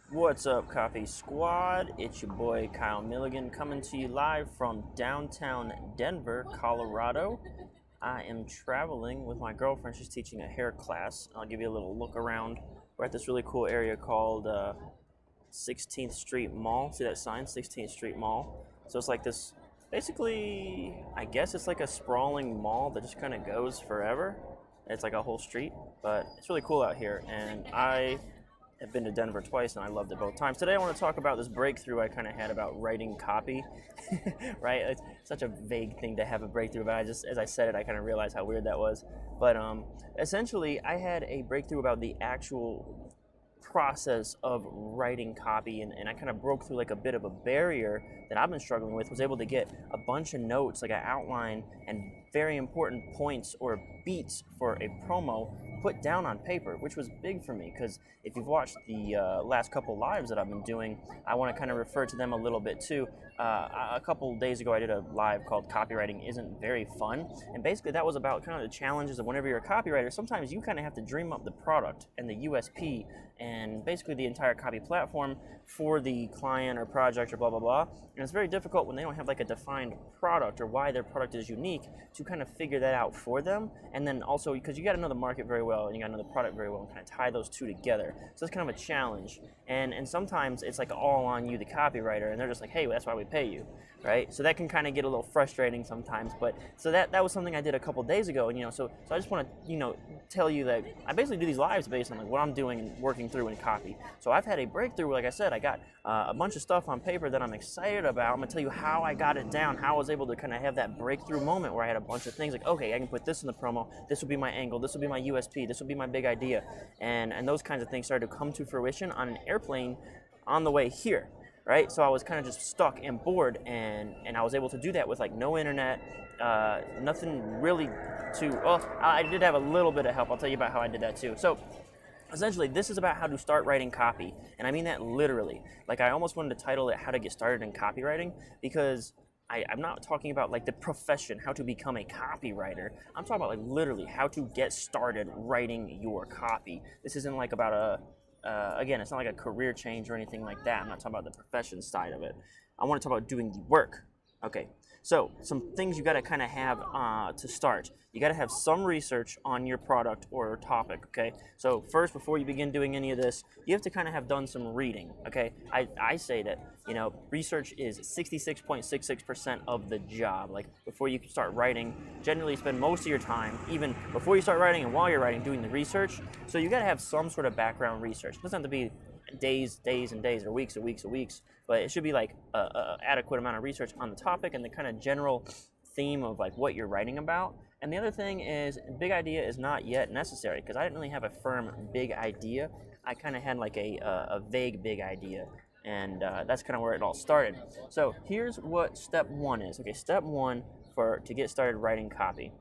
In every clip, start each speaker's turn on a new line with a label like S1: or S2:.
S1: What's up, Coffee Squad? It's your boy Kyle Milligan coming to you live from downtown Denver, Colorado. I am traveling with my girlfriend. She's teaching a hair class. I'll give you a little look around. We're at this really cool area called 16th Street Mall. See that sign, 16th Street Mall? So it's like this, basically, I guess it's like a sprawling mall that just kind of goes forever. It's like a whole street, but it's really cool out here. And I've been to Denver twice and I loved it both times. Today I want to talk about this breakthrough I kind of had about writing copy, right? It's such a vague thing to have a breakthrough, but as I said it, I kind of realized how weird that was. But essentially, I had a breakthrough about the actual process of writing copy, and I kind of broke through like a bit of a barrier that I've been struggling with. Was able to get a bunch of notes, like an outline and very important points or beats for a promo put down on paper, which was big for me because if you've watched the last couple lives that I've been doing, I want to kind of refer to them a little bit too. A couple days ago, I did a live called Copywriting Isn't Very Fun, and basically that was about kind of the challenges of whenever you're a copywriter, sometimes you kind of have to dream up the product and the USP and basically the entire copy platform for the client or project or blah, blah, blah. And it's very difficult when they don't have like a defined product or why their product is unique to kind of figure that out for them. And then also, because you got to know the market very well and you got to know the product very well and kind of tie those two together. So it's kind of a challenge. And sometimes it's like all on you, the copywriter, and they're just like, hey, that's why we pay you, right? So that can kind of get a little frustrating sometimes. But so that was something I did a couple days ago. And, so I just want to, tell you that I basically do these lives based on like what I'm doing and working through in copy. So I've had a breakthrough. Like I said, I got a bunch of stuff on paper that I'm excited about. I'm gonna tell you how I got it down, how I was able to kind of have that breakthrough moment where I had a bunch of things like, okay, I can put this in the promo, this will be my angle, this will be my USP, this will be my big idea, and those kinds of things started to come to fruition on an airplane on the way here, right? So I was kind of just stuck and bored, and I was able to do that with like no internet, nothing really well, I did have a little bit of help. I'll tell you about how I did that too. So essentially, this is about how to start writing copy, and I mean that literally. Like, I almost wanted to title it How to Get Started in Copywriting, because I'm not talking about like the profession, how to become a copywriter. I'm talking about like literally how to get started writing your copy. This isn't like about again, it's not like a career change or anything like that. I'm not talking about the profession side of it. I want to talk about doing the work. Okay, so some things you got to kind of have to start. You got to have some research on your product or topic, okay? So first, before you begin doing any of this, you have to kind of have done some reading, okay? I say that, research is 66.66% of the job. Like, before you start writing, generally spend most of your time, even before you start writing and while you're writing, doing the research. So you got to have some sort of background research. It doesn't have to be days and days, or weeks and weeks and weeks, but it should be like a adequate amount of research on the topic and the kind of general theme of like what you're writing about. And the other thing is, big idea is not yet necessary, because I didn't really have a firm big idea. I kind of had like a vague big idea, and that's kind of where it all started. So here's what step one is. Okay, step one to get started writing copy.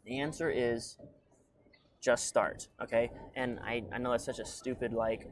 S1: The answer is just start, okay? And I know that's such a stupid, like,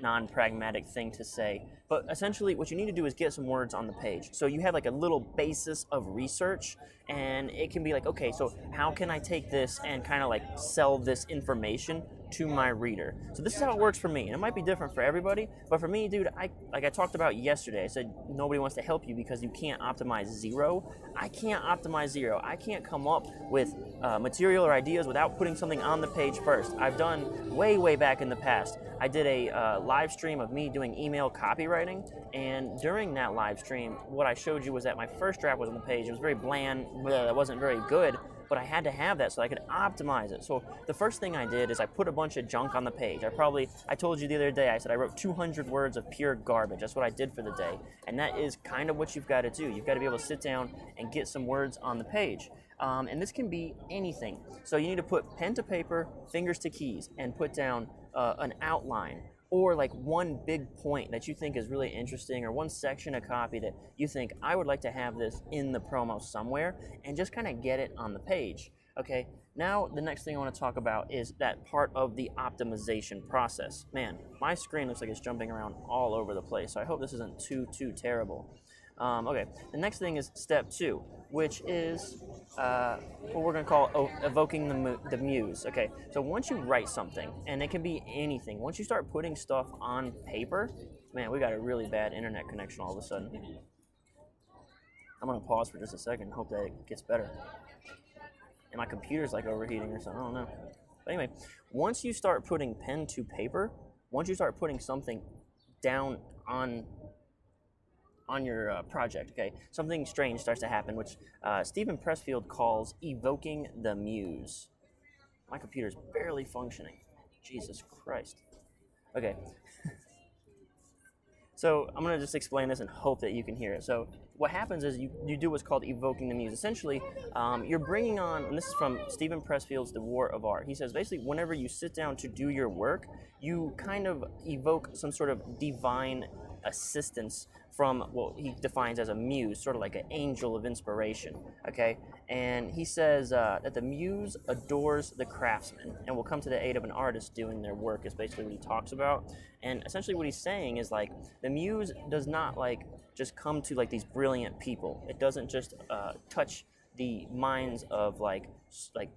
S1: non-pragmatic thing to say, but essentially what you need to do is get some words on the page. So you have like a little basis of research, and it can be like, okay, so how can I take this and kind of like sell this information to my reader? So this is how it works for me, and it might be different for everybody, but for me, dude, like I talked about yesterday, I said nobody wants to help you because you can't optimize zero. I can't optimize zero. I can't come up with material or ideas without putting something on the page first. I've done way back in the past. I did a live stream of me doing email copywriting, and during that live stream, what I showed you was that my first draft was on the page. It was very bland, it wasn't very good, but I had to have that so I could optimize it. So the first thing I did is I put a bunch of junk on the page. I told you the other day, I said I wrote 200 words of pure garbage. That's what I did for the day, and that is kind of what you've got to do. You've got to be able to sit down and get some words on the page. And this can be anything. So you need to put pen to paper, fingers to keys, and put down an outline, or like one big point that you think is really interesting, or one section of copy that you think, I would like to have this in the promo somewhere, and just kind of get it on the page. Okay, now the next thing I want to talk about is that part of the optimization process. Man, my screen looks like it's jumping around all over the place, so I hope this isn't too terrible. Okay, the next thing is step 2, which is what we're going to call evoking the muse. Okay, so once you write something, and it can be anything, once you start putting stuff on paper, man, we got a really bad internet connection all of a sudden. I'm going to pause for just a second and hope that it gets better. And my computer's like overheating or something, I don't know. But anyway, once you start putting pen to paper, once you start putting something down on your project, okay, something strange starts to happen, which Steven Pressfield calls evoking the muse. My computer's barely functioning. Jesus Christ. Okay. So I'm going to just explain this and hope that you can hear it. So what happens is you do what's called evoking the muse. Essentially, you're bringing on, and this is from Steven Pressfield's The War of Art. He says basically whenever you sit down to do your work, you kind of evoke some sort of divine assistance from what he defines as a muse, sort of like an angel of inspiration, okay? And he says that the muse adores the craftsman and will come to the aid of an artist doing their work, is basically what he talks about. And essentially what he's saying is like, the muse does not like just come to like these brilliant people. It doesn't just touch the minds of like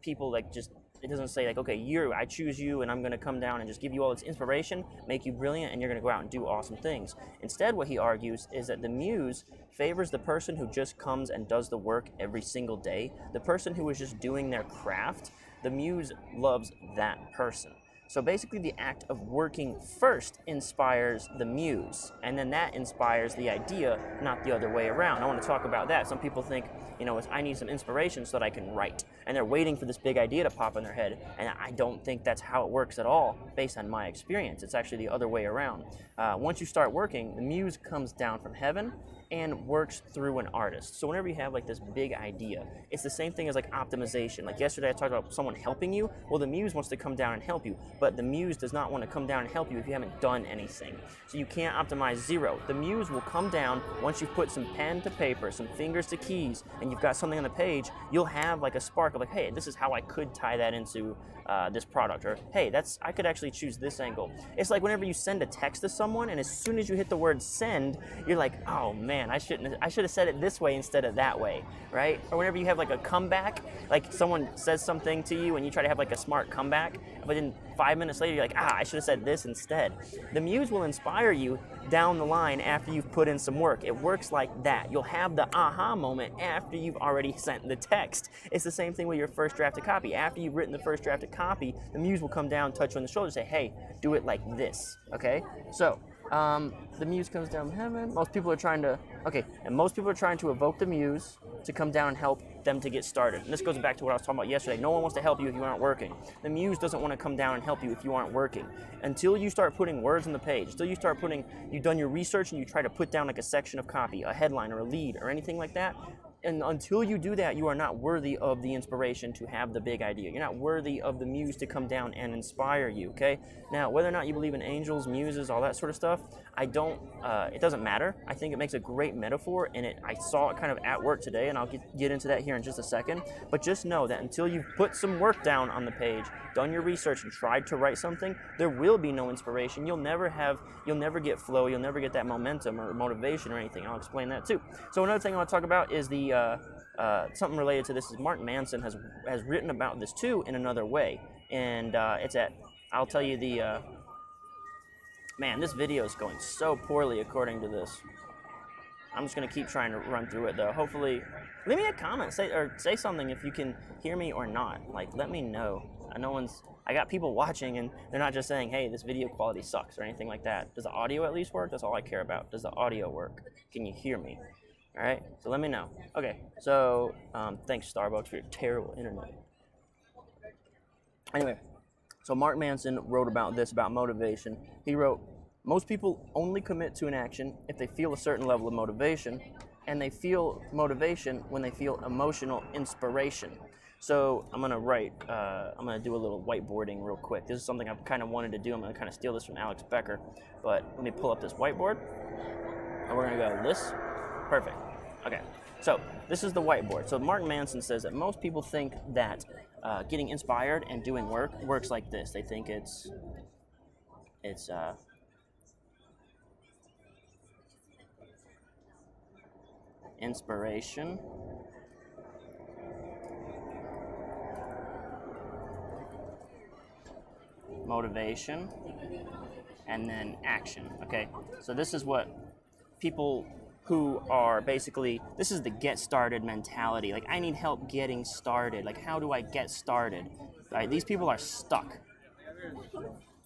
S1: people like just, it doesn't say like, okay, I choose you and I'm going to come down and just give you all this inspiration, make you brilliant, and you're going to go out and do awesome things. Instead, what he argues is that the muse favors the person who just comes and does the work every single day. The person who is just doing their craft, the muse loves that person. So basically the act of working first inspires the muse, and then that inspires the idea, not the other way around. I want to talk about that. Some people think, I need some inspiration so that I can write, and they're waiting for this big idea to pop in their head, and I don't think that's how it works at all based on my experience. It's actually the other way around. Once you start working, the muse comes down from heaven and works through an artist. So whenever you have like this big idea, it's the same thing as like optimization. Like yesterday I talked about someone helping you. Well, the muse wants to come down and help you, but the muse does not want to come down and help you if you haven't done anything. So you can't optimize zero. The muse will come down once you've put some pen to paper, some fingers to keys, and you've got something on the page. You'll have like a spark of like, hey, this is how I could tie that into this product, or hey, I could actually choose this angle. It's like whenever you send a text to someone, and as soon as you hit the word send, you're like, oh man, I should have said it this way instead of that way, right? Or whenever you have like a comeback, like someone says something to you and you try to have like a smart comeback, but then 5 minutes later you're like, I should have said this instead. The muse will inspire you down the line after you've put in some work. It works like that. You'll have the aha moment after you've already sent the text. It's the same thing with your first drafted copy. After you've written the first drafted copy, the muse will come down, touch you on the shoulder, say, hey, do it like this, okay? So, the muse comes down from heaven. Most people are trying to evoke the muse to come down and help them to get started. And this goes back to what I was talking about yesterday. No one wants to help you if you aren't working. The muse doesn't want to come down and help you if you aren't working. Until you start putting words on the page, until you've done your research and you try to put down like a section of copy, a headline or a lead or anything like that, and until you do that, you are not worthy of the inspiration to have the big idea. You're not worthy of the muse to come down and inspire you, okay? Now, whether or not you believe in angels, muses, all that sort of stuff, it doesn't matter. I think it makes a great metaphor, and I saw it kind of at work today, and I'll get into that here in just a second. But just know that until you've put some work down on the page, done your research, and tried to write something, there will be no inspiration. You'll never get flow, you'll never get that momentum or motivation or anything. I'll explain that too. So another thing I want to talk about is something related to this is Mark Manson has written about this too in another way, and I'll tell you man, this video is going so poorly according to this. I'm just gonna keep trying to run through it though. Hopefully, leave me a comment, say something if you can hear me or not. Like, let me know. I got people watching and they're not just saying, hey, this video quality sucks or anything like that. Does the audio at least work? That's all I care about. Does the audio work? Can you hear me? All right, so let me know. Okay, so thanks Starbucks for your terrible internet. Anyway, so Mark Manson wrote about motivation. He wrote, most people only commit to an action if they feel a certain level of motivation, and they feel motivation when they feel emotional inspiration. So I'm gonna do a little whiteboarding real quick. This is something I've kind of wanted to do. I'm gonna kind of steal this from Alex Becker, but let me pull up this whiteboard, and we're gonna go this. Perfect. Okay, so this is the whiteboard. So Mark Manson says that most people think that getting inspired and doing work works like this. They think it's inspiration, motivation, and then action. Okay, so this is what people who are basically, this is the get started mentality. Like, I need help getting started. Like, how do I get started? All right, these people are stuck. All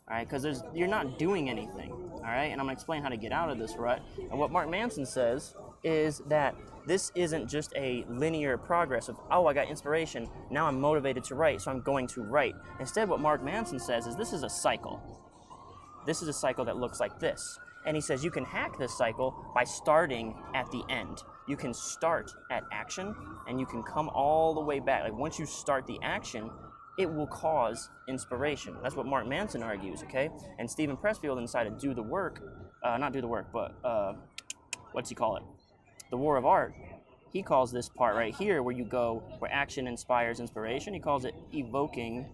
S1: right, because you're not doing anything. All right, and I'm gonna explain how to get out of this rut. And what Mark Manson says is that this isn't just a linear progress of, oh, I got inspiration, now I'm motivated to write, so I'm going to write. Instead, what Mark Manson says is this is a cycle. This is a cycle that looks like this. And he says you can hack this cycle by starting at the end. You can start at action, and you can come all the way back. Like, once you start the action, it will cause inspiration. That's what Mark Manson argues, okay? And Steven Pressfield inside of Do the Work, not Do the Work, but what's he call it? The War of Art. He calls this part right here where you go, where action inspires inspiration. He calls it evoking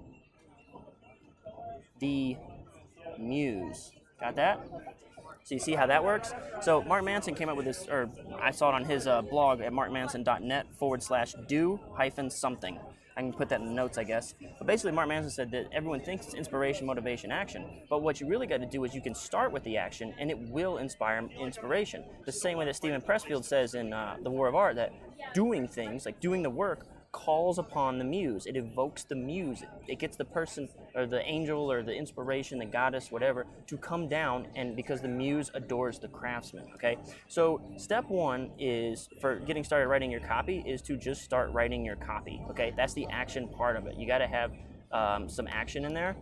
S1: the muse. Got that? So you see how that works? So Mark Manson came up with this, or I saw it on his blog at markmanson.net/do-something. I can put that in the notes, I guess. But basically, Mark Manson said that everyone thinks it's inspiration, motivation, action. But what you really got to do is you can start with the action, and it will inspire inspiration. The same way that Steven Pressfield says in The War of Art, that doing things, like doing the work, calls upon the muse. It evokes the muse. It gets the person, or the angel, or the inspiration, the goddess, whatever, to come down, and because the muse adores the craftsman, okay? So step one is, for getting started writing your copy, is to just start writing your copy, okay? That's the action part of it. You gotta have some action in there.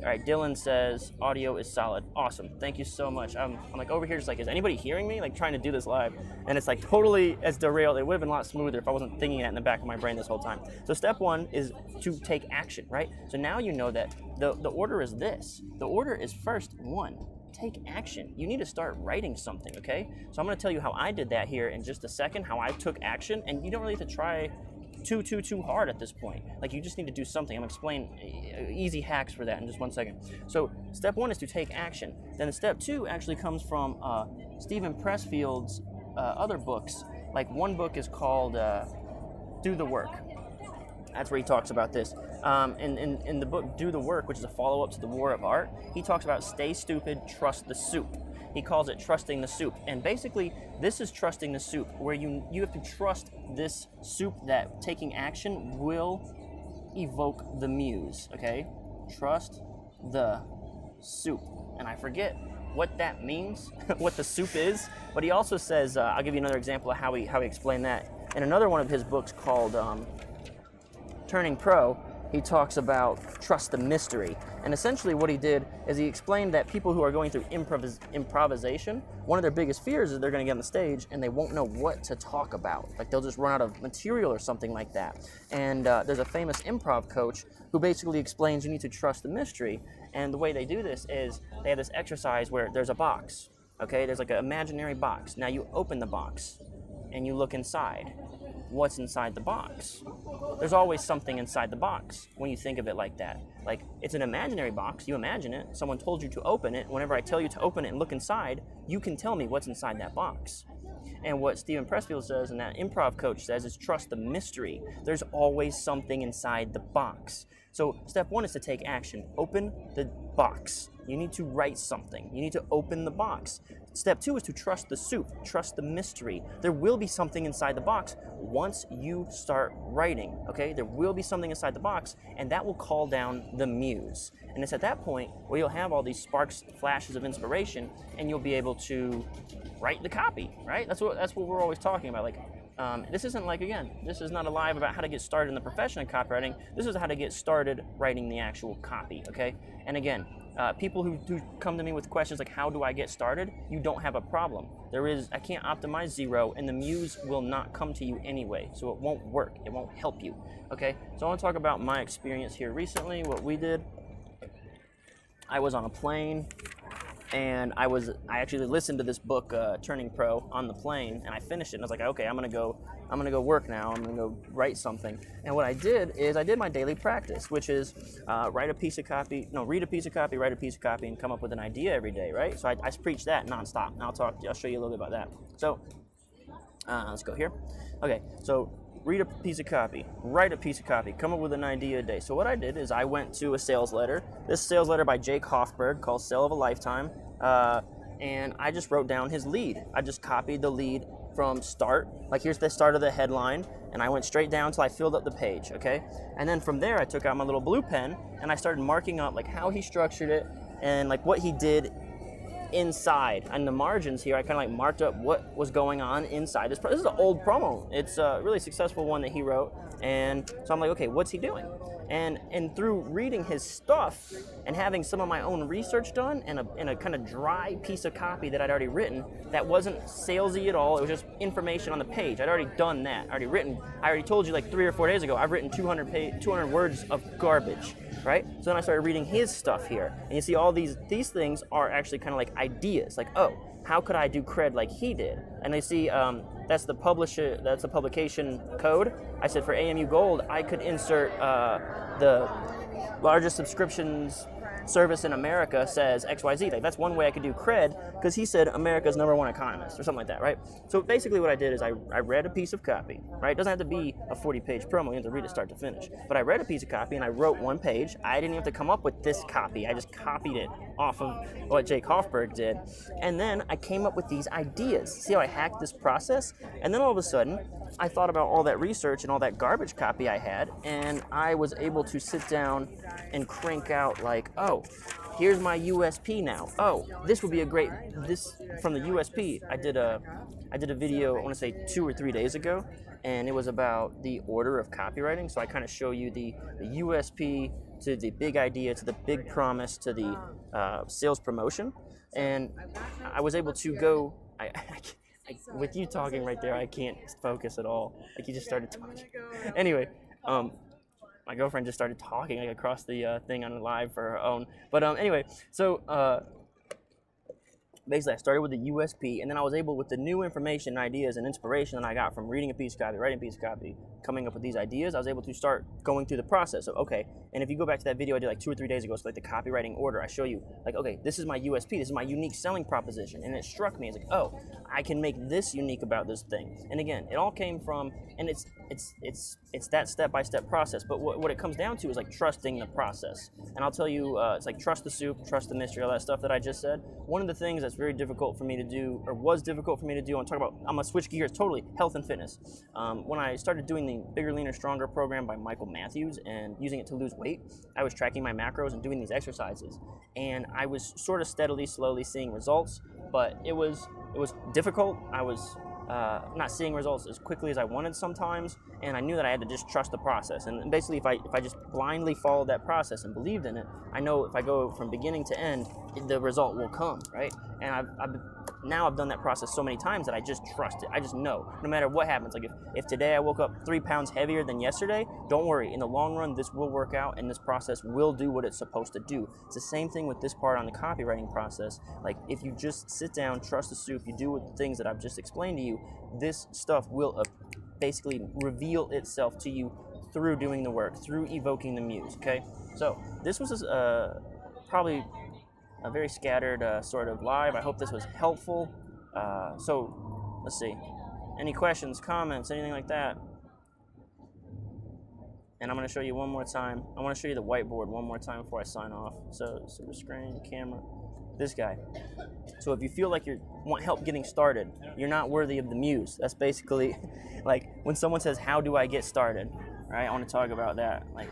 S1: All right, Dylan says, audio is solid. Awesome, thank you so much. I'm like over here just like, is anybody hearing me? Like, trying to do this live. And it's like totally as derailed. It would have been a lot smoother if I wasn't thinking that in the back of my brain this whole time. So step one is to take action, right? So now you know that the order is this. The order is first, one, take action. You need to start writing something, okay? So I'm gonna tell you how I did that here in just a second, how I took action, and you don't really have to try too hard at this point. Like, you just need to do something. I'm gonna explain easy hacks for that in just 1 second. So step one is to take action. Then step two actually comes from Steven Pressfield's other books. Like, one book is called Do the Work. That's where he talks about this. In the book Do the Work, which is a follow-up to The War of Art, he talks about stay stupid, trust the soup. He calls it trusting the soup. And basically, this is trusting the soup, where you have to trust this soup that taking action will evoke the muse, okay? Trust the soup. And I forget what that means, what the soup is, but he also says, I'll give you another example of how he explained that. In another one of his books called Turning Pro, he talks about trust the mystery. And essentially what he did is he explained that people who are going through improvisation, one of their biggest fears is they're going to get on the stage and they won't know what to talk about. Like, they'll just run out of material or something like that. And there's a famous improv coach who basically explains you need to trust the mystery. And the way they do this is they have this exercise where there's a box, okay? There's like an imaginary box. Now you open the box and you look inside. What's inside the box? There's always something inside the box when you think of it like that. Like, it's an imaginary box, you imagine it, someone told you to open it. Whenever I tell you to open it and look inside, you can tell me what's inside that box. And what Steven Pressfield says and that improv coach says is trust the mystery. There's always something inside the box. So step one is to take action. Open the box. You need to write something. You need to open the box. Step two is to trust the soup, trust the mystery. There will be something inside the box once you start writing, okay? There will be something inside the box, and that will call down the muse. And it's at that point where you'll have all these sparks, flashes of inspiration, and you'll be able to write the copy, right? That's what we're always talking about. Like, this isn't like, again, this is not a live about how to get started in the profession of copywriting. This is how to get started writing the actual copy, okay? And again, people who come to me with questions like, how do I get started? You don't have a problem. I can't optimize zero, and the muse will not come to you anyway, so it won't work. It won't help you, okay? So I want to talk about my experience here recently, what we did. I was on a plane, and I actually listened to this book, Turning Pro, on the plane, and I finished it, and I was like, okay, I'm gonna go work now. I'm gonna go write something. And what I did is I did my daily practice, which is read a piece of copy, write a piece of copy, and come up with an idea every day, right? So I preach that nonstop. And I'll show you a little bit about that. So Let's go here. Okay, so read a piece of copy, write a piece of copy, come up with an idea a day. So what I did is I went to a sales letter, this sales letter by Jake Hoffberg called Sale of a Lifetime, and I just wrote down his lead. I just copied the lead from start, like here's the start of the headline, and I went straight down until I filled up the page, okay? And then from there I took out my little blue pen and I started marking up like how he structured it and like what he did inside. And the margins here, I kind of like marked up what was going on inside this. This is an old promo. It's a really successful one that he wrote. And so I'm like, okay, what's he doing? And through reading his stuff and having some of my own research done and a kind of dry piece of copy that I'd already written that wasn't salesy at all, it was just information on the page. I'd already done that. I already told you like 3 or 4 days ago, I've written 200 words of garbage, right? So then I started reading his stuff here. And you see all these things are actually kind of like ideas, like, oh, how could I do cred like he did? And they see that's the publication code. I said for AMU Gold, I could insert the largest subscriptions service in America says XYZ. Like, that's one way I could do cred, because he said America's #1 economist or something like that, right? So basically what I did is I read a piece of copy, right? It doesn't have to be a 40-page promo. You have to read it start to finish. But I read a piece of copy and I wrote one page. I didn't even have to come up with this copy. I just copied it off of what Jake Hoffberg did. And then I came up with these ideas. See how I hacked this process? And then all of a sudden, I thought about all that research and all that garbage copy I had, and I was able to sit down and crank out like, oh, here's my USP now. Oh, this would be a great, this from the USP. I did a video, I want to say 2 or 3 days ago, and it was about the order of copywriting. So I kind of show you the USP to the big idea, to the big promise, to the sales promotion. And I was able to go, with you talking right there, I can't focus at all. Like, you just started talking. Anyway, my girlfriend just started talking like across the thing on live for her own. But anyway, so basically I started with the USP, and then I was able, with the new information, ideas, and inspiration that I got from reading a piece of copy, writing a piece of copy, coming up with these ideas, I was able to start going through the process of, okay, and if you go back to that video I did like 2 or 3 days ago, it's like the copywriting order, I show you, like, okay, this is my USP, this is my unique selling proposition, and it struck me, it's like, oh, I can make this unique about this thing. And again, it all came from, and it's that step-by-step process, but what it comes down to is like trusting the process. And I'll tell you, it's like trust the soup, trust the mystery, all that stuff that I just said. One of the things that's very difficult for me to do, or was difficult for me to do, I'm gonna switch gears totally, health and fitness. When I started doing the Bigger, Leaner, Stronger program by Michael Matthews and using it to lose weight, I was tracking my macros and doing these exercises. And I was sort of steadily, slowly seeing results, but it was difficult. I was not seeing results as quickly as I wanted sometimes, and I knew that I had to just trust the process. And basically, if I just blindly followed that process and believed in it, I know if I go from beginning to end, the result will come, right? And I've done that process so many times that I just trust it. I just know, no matter what happens. Like if today I woke up 3 pounds heavier than yesterday, don't worry. In the long run, this will work out, and this process will do what it's supposed to do. It's the same thing with this part on the copywriting process. Like, if you just sit down, trust the soup, you do the things that I've just explained to you, this stuff will basically reveal itself to you through doing the work, through evoking the muse, okay? So this was probably a very scattered sort of live. I hope this was helpful. So let's see. Any questions, comments, anything like that? And I'm going to show you one more time. I want to show you the whiteboard one more time before I sign off. So silver screen, camera, this guy. So if you feel like you want help getting started, you're not worthy of the muse. That's basically like when someone says, how do I get started? Right? I want to talk about that. Like,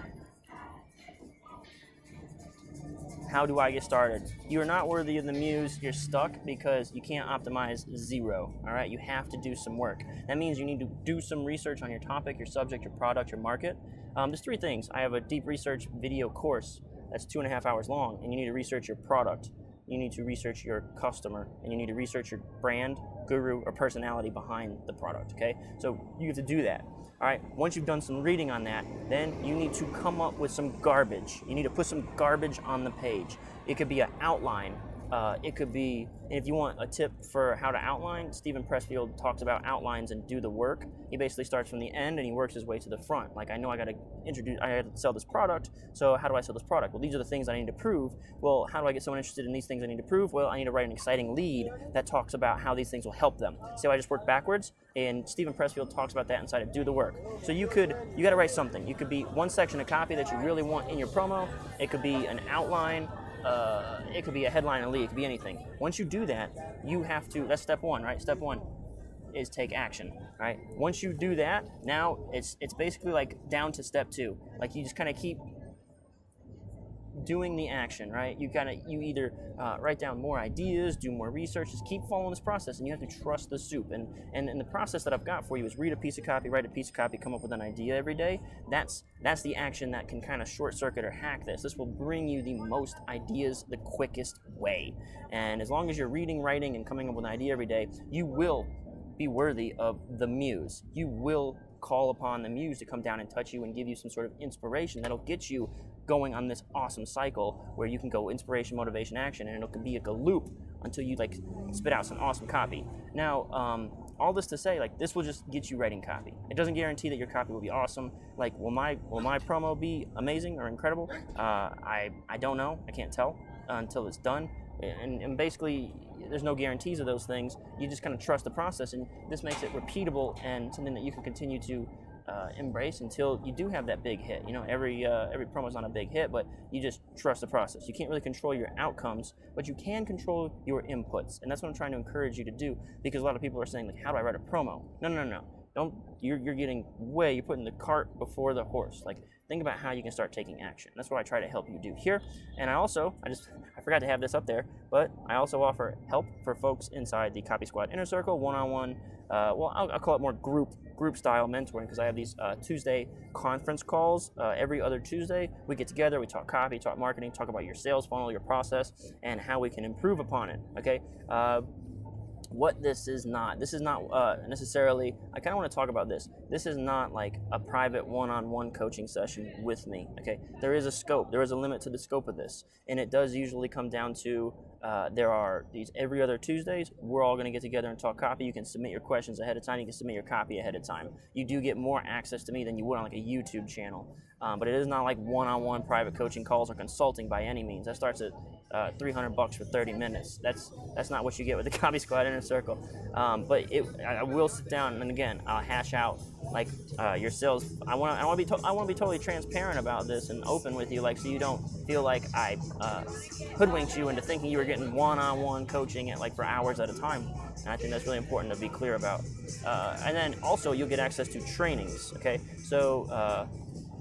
S1: how do I get started? You're not worthy of the muse. You're stuck because you can't optimize zero. All right, you have to do some work. That means you need to do some research on your topic, your subject, your product, your market. There's 3 things. I have a deep research video course that's 2.5 hours long, and you need to research your product. You need to research your customer, and you need to research your brand, guru, or personality behind the product, okay? So you have to do that. All right, once you've done some reading on that, then you need to come up with some garbage. You need to put some garbage on the page. It could be an outline It could be, and if you want a tip for how to outline, Stephen Pressfield talks about outlines and do the work. He basically starts from the end and he works his way to the front. Like, I know I got to sell this product, so how do I sell this product? Well, these are the things I need to prove. Well, how do I get someone interested in these things I need to prove? Well, I need to write an exciting lead that talks about how these things will help them. So I just work backwards, and Stephen Pressfield talks about that inside of Do the Work. So you got to write something. You could be one section of copy that you really want in your promo. It could be an outline. It could be a headline, a lead, it could be anything. Once you do that, you have to, that's step one, right? Step one is take action, right? Once you do that, now it's basically like down to step two. Like, you just kind of keep doing the action, right? You either write down more ideas, do more research, just keep following this process, and you have to trust the soup. And the process that I've got for you is read a piece of copy, write a piece of copy, come up with an idea every day. That's the action that can kind of short circuit or hack this. This will bring you the most ideas the quickest way. And as long as you're reading, writing, and coming up with an idea every day, you will be worthy of the muse. You will call upon the muse to come down and touch you and give you some sort of inspiration that'll get you going on this awesome cycle where you can go inspiration, motivation, action, and it'll be like a loop until you like spit out some awesome copy. Now, all this to say, like, this will just get you writing copy. It doesn't guarantee that your copy will be awesome. Like, will my promo be amazing or incredible? I don't know. I can't tell until it's done. And basically, there's no guarantees of those things. You just kind of trust the process, and this makes it repeatable and something that you can continue to embrace until you do have that big hit. You know, every promo is not a big hit, but you just trust the process. You can't really control your outcomes, but you can control your inputs, and that's what I'm trying to encourage you to do. Because a lot of people are saying, like, how do I write a promo? No. Don't. You're putting the cart before the horse. Like, think about how you can start taking action. That's what I try to help you do here. And I forgot to have this up there, but I also offer help for folks inside the Copy Squad Inner Circle, one-on-one. I'll call it more group style mentoring, because I have these Tuesday conference calls every other Tuesday. We get together, we talk copy, talk marketing, talk about your sales funnel, your process, and how we can improve upon it. Okay. What this is not necessarily, I kind of want to talk about this. This is not like a private one-on-one coaching session with me, okay? There is a scope, there is a limit to the scope of this, and it does usually come down to, there are these every other Tuesdays, we're all going to get together and talk copy. You can submit your questions ahead of time, you can submit your copy ahead of time. You do get more access to me than you would on like a YouTube channel, but it is not like one-on-one private coaching calls or consulting by any means. That starts at $300 for 30 minutes. That's not what you get with the Copy Squad Inner Circle. But I will sit down, and again, I'll hash out like your sales. I want to be totally transparent about this and open with you, like, so you don't feel like I hoodwinked you into thinking you were getting one-on-one coaching at like for hours at a time. And I think that's really important to be clear about. And then also you'll get access to trainings. Okay, so.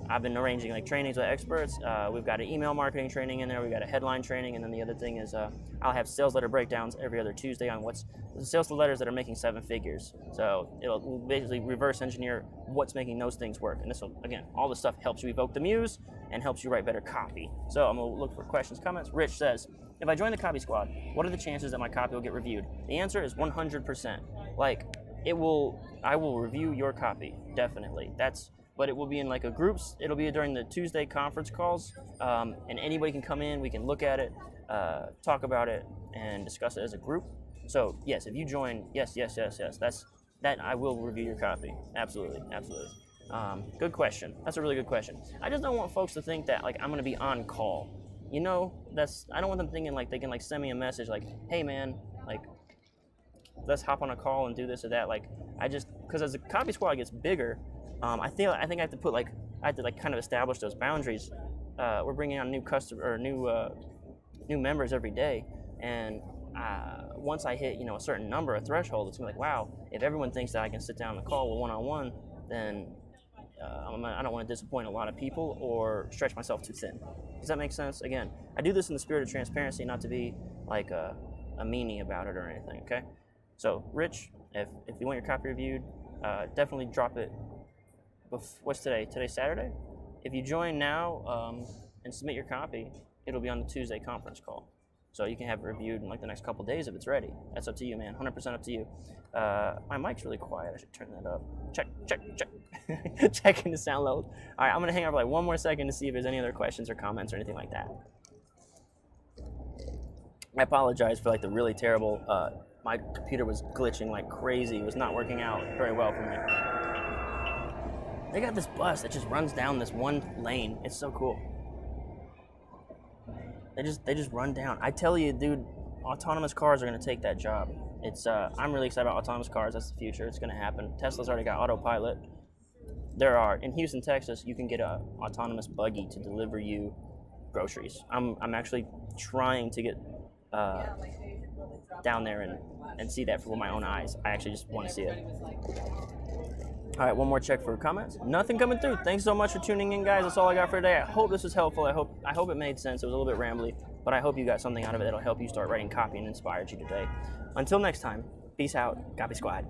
S1: I've been arranging like trainings with experts. We've got an email marketing training in there. We've got a headline training, and then the other thing is I'll have sales letter breakdowns every other Tuesday on what's sales letters that are making 7 figures. So it'll basically reverse engineer what's making those things work. And this will, again, all this stuff helps you evoke the muse and helps you write better copy. So I'm gonna look for questions, comments. Rich says, if I join the Copy Squad, what are the chances that my copy will get reviewed? The answer is 100%. Like, I will review your copy, definitely. But it will be in like a groups. It'll be during the Tuesday conference calls, and anybody can come in. We can look at it, talk about it, and discuss it as a group. So yes, if you join, yes. That I will review your copy. Absolutely. Good question. That's a really good question. I just don't want folks to think that like I'm gonna be on call. You know, I don't want them thinking like they can like send me a message like, hey man, like let's hop on a call and do this or that. Like because as the Copy Squad gets bigger. I think I have to kind of establish those boundaries. We're bringing on new members every day, and once I hit a certain number, a threshold, it's gonna be like, wow, if everyone thinks that I can sit down on the call with one-on-one, then I don't want to disappoint a lot of people or stretch myself too thin. Does that make sense? Again, I do this in the spirit of transparency, not to be like a meanie about it or anything. Okay, so Rich, if you want your copy reviewed, definitely drop it. What's today? Today's Saturday? If you join now and submit your copy, it'll be on the Tuesday conference call. So you can have it reviewed in like the next couple days if it's ready. That's up to you, man. 100% up to you. My mic's really quiet. I should turn that up. Check. Checking the sound level. All right, I'm going to hang out for like one more second to see if there's any other questions or comments or anything like that. I apologize for like the really terrible. My computer was glitching like crazy. It was not working out very well for me. They got this bus that just runs down this one lane. It's so cool. They just run down. I tell you, dude, autonomous cars are gonna take that job. I'm really excited about autonomous cars. That's the future. It's gonna happen. Tesla's already got autopilot. There are in Houston, Texas. You can get a autonomous buggy to deliver you groceries. I'm actually trying to get down there and see that with my own eyes. I actually just want to see it. All right, one more check for comments. Nothing coming through. Thanks so much for tuning in, guys. That's all I got for today. I hope this was helpful. I hope it made sense. It was a little bit rambly, but I hope you got something out of it that'll help you start writing copy and inspired you today. Until next time, peace out. Copy Squad.